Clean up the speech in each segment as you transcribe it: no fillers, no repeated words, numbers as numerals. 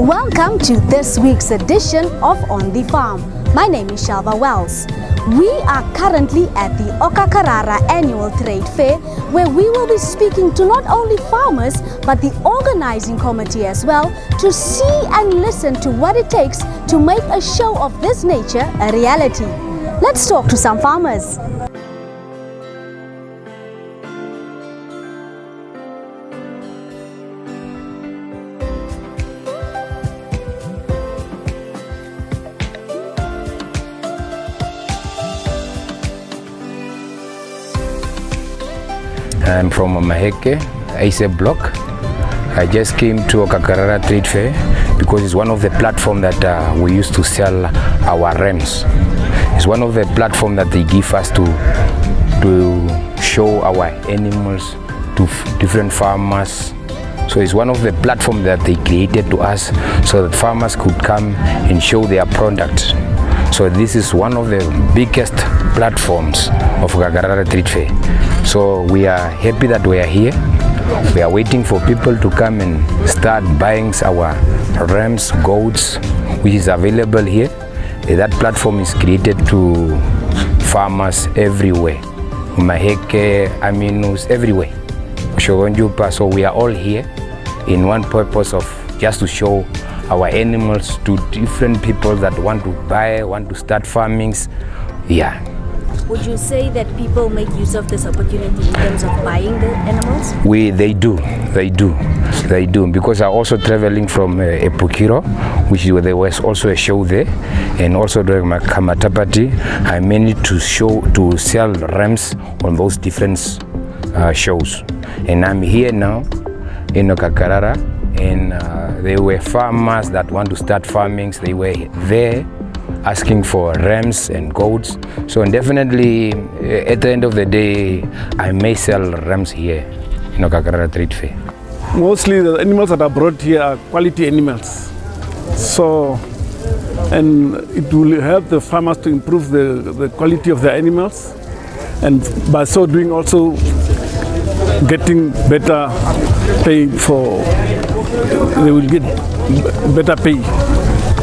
Welcome to this week's edition of On the Farm. My name is Shalva Wells. We are currently at the Okakarara Annual Trade Fair, where we will be speaking to not only farmers but the organizing committee as well, to see and listen to what it takes to make a show of this nature a reality. Let's talk to some farmers. I'm from Maheke, Ace block. I just came to Okakarara Trade Fair because it's one of the platforms that we used to sell our rams. It's one of the platforms that they give us to show our animals to different farmers. So it's one of the platforms that they created to us so that farmers could come and show their product. So this is one of the biggest platforms of Okakarara Trade Fair. So we are happy that we are here. We are waiting for people to come and start buying our rams, goats, which is available here. That platform is created to farmers everywhere. Maheke, Aminus, everywhere. So we are all here in one purpose of just to show our animals to different people that want to buy, want to start farmings. Yeah. Would you say that people make use of this opportunity in terms of buying the animals? They do, because I'm also traveling from Epukiro, which there was also a show there, and also during my Kamatapati, I managed to sell rams on those different shows. And I'm here now in Okakarara, and there were farmers that want to start farmings. They were there asking for rams and goats. So definitely at the end of the day, I may sell rams here in Okakarara Trade Fair. Mostly the animals that are brought here are quality animals. So, and it will help the farmers to improve the quality of their animals, and by so doing also getting better pay for, they will get better pay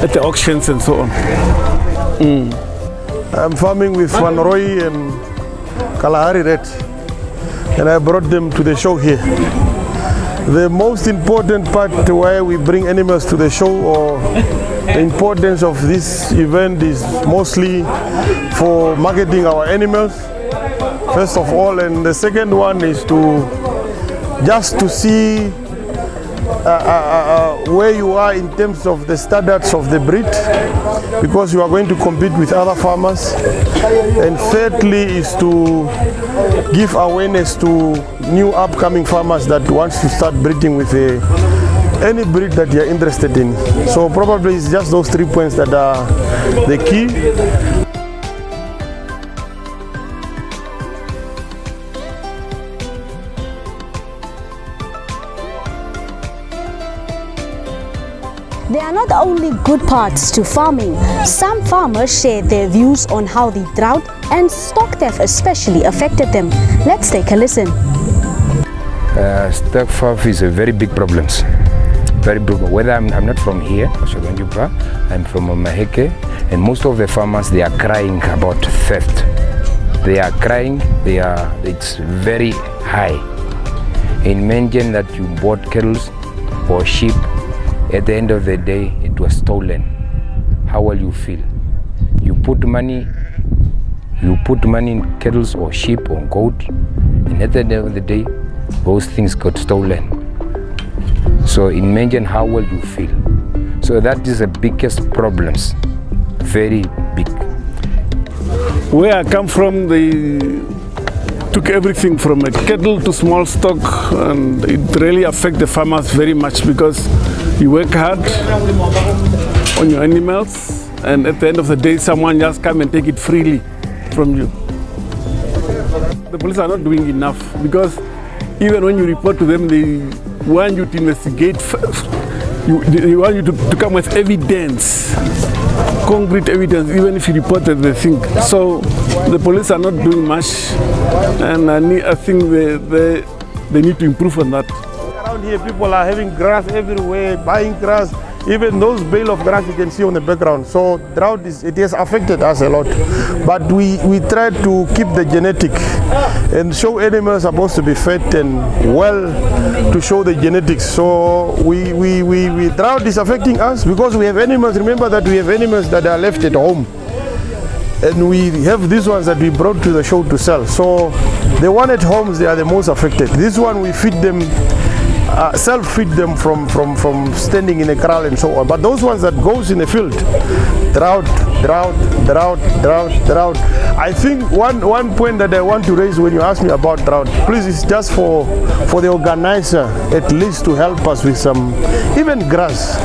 at the auctions and so on. I'm farming with Wanroi and Kalahari Red, and I brought them to the show here. The most important part why we bring animals to the show, or the importance of this event, is mostly for marketing our animals, first of all, and the second one is just to see where you are in terms of the standards of the breed, because you are going to compete with other farmers. And thirdly is to give awareness to new upcoming farmers that want to start breeding with any breed that you are interested in. So probably it's just those 3 points that are the key. There are not only good parts to farming. Some farmers share their views on how the drought and stock theft especially affected them. Let's take a listen. Stock theft is a very big problem. Very big. Whether I'm not from here, I'm from Maheke, and most of the farmers, they are crying about theft. They are crying. It's very high. Imagine that you bought cattle or sheep. At the end of the day, it was stolen. How will you feel? You put money in cattle or sheep or goat, and at the end of the day, those things got stolen. So imagine how will you feel? So that is the biggest problems, very big. Where I come from, they took everything from a cattle to small stock, and it really affects the farmers very much, because you work hard on your animals, and at the end of the day, someone just come and take it freely from you. The police are not doing enough, because even when you report to them, they want you to investigate first. They want you to come with evidence, concrete evidence, even if you reported the thing. So the police are not doing much, and I think they need to improve on that. Around here, people are having grass everywhere, buying grass. Even those bale of grass you can see on the background. So drought it has affected us a lot. But we try to keep the genetic and show animals are supposed to be fed and well to show the genetics. So drought is affecting us because we have animals. Remember that we have animals that are left at home. And we have these ones that we brought to the show to sell. So the one at homes, they are the most affected. This one we feed them, self-feed them from standing in a corral and so on. But those ones that goes in the field, drought. I think one point that I want to raise when you ask me about drought, please, it's just for the organizer at least to help us with some, even grass.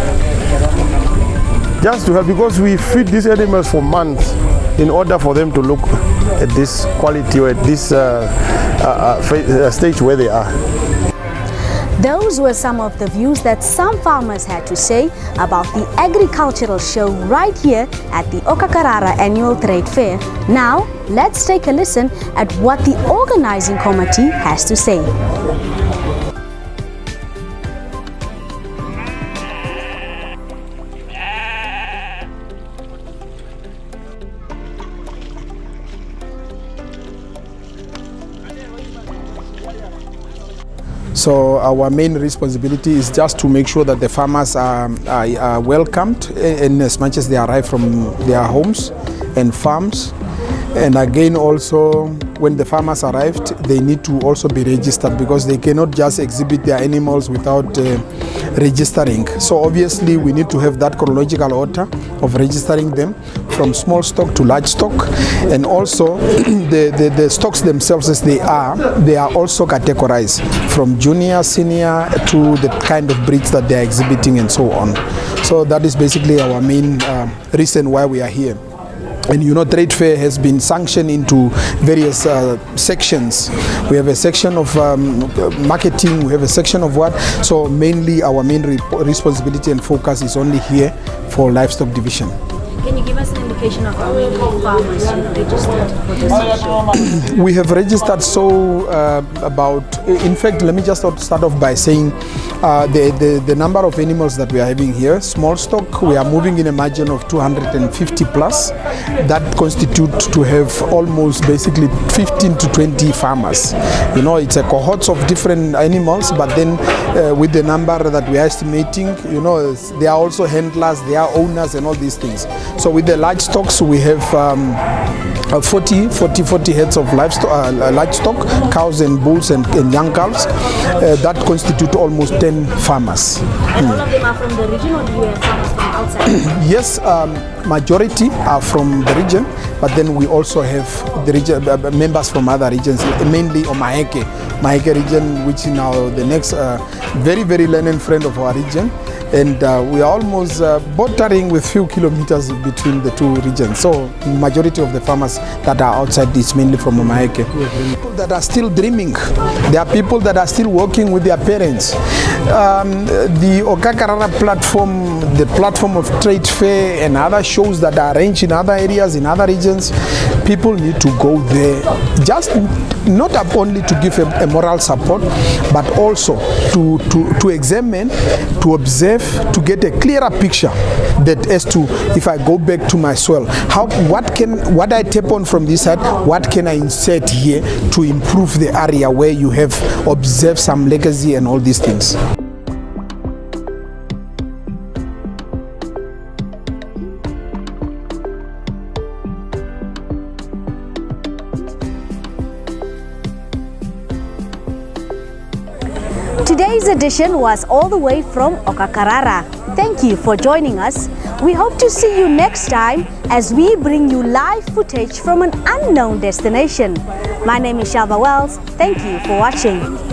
Just to help, because we feed these animals for months in order for them to look at this quality or at this stage where they are. Those were some of the views that some farmers had to say about the agricultural show right here at the Okakarara Annual Trade Fair. Now, let's take a listen at what the organizing committee has to say. So our main responsibility is just to make sure that the farmers are welcomed in as much as they arrive from their homes and farms. And again, also when the farmers arrived, they need to also be registered because they cannot just exhibit their animals without registering. So obviously we need to have that chronological order of registering them from small stock to large stock, and also the stocks themselves as they are also categorized from junior, senior to the kind of breeds that they are exhibiting and so on. So that is basically our main reason why we are here. And you know, trade fair has been sanctioned into various sections. We have a section of marketing, we have a section of what. So mainly our main responsibility and focus is only here for livestock division. Can you give us an indication of how many farmers you registered for this show? We have registered in fact, let me just start off by saying the number of animals that we are having here. Small stock, we are moving in a margin of 250 plus. That constitutes to have almost basically 15 to 20 farmers. You know, it's a cohorts of different animals, but then with the number that we are estimating, you know, they are also handlers, they are owners and all these things. So with the large stocks, we have 40 heads of livestock, cows and bulls and young calves. That constitute almost 10 farmers. And all of them are from the region, or do you have farmers from outside? Yes, majority are from the region, but then we also have the region members from other regions, mainly Maheke region, which is now the next very learned friend of our region. And we are almost bordering with few kilometers between the two regions. So majority of the farmers that are outside is mainly from Maheke. People that are still dreaming. There are people that are still working with their parents. The Okakarara platform, the platform of trade fair and other shows that are arranged in other areas, in other regions, people need to go there. Just not only to give a moral support, but also to examine, to observe, to get a clearer picture that as to, if I go back to my soil, what I tap on from this side, what can I insert here to improve the area where you have observed some legacy and all these things. Today's edition was all the way from Okakarara. Thank you for joining us. We hope to see you next time as we bring you live footage from an unknown destination. My name is Shalva Wells. Thank you for watching.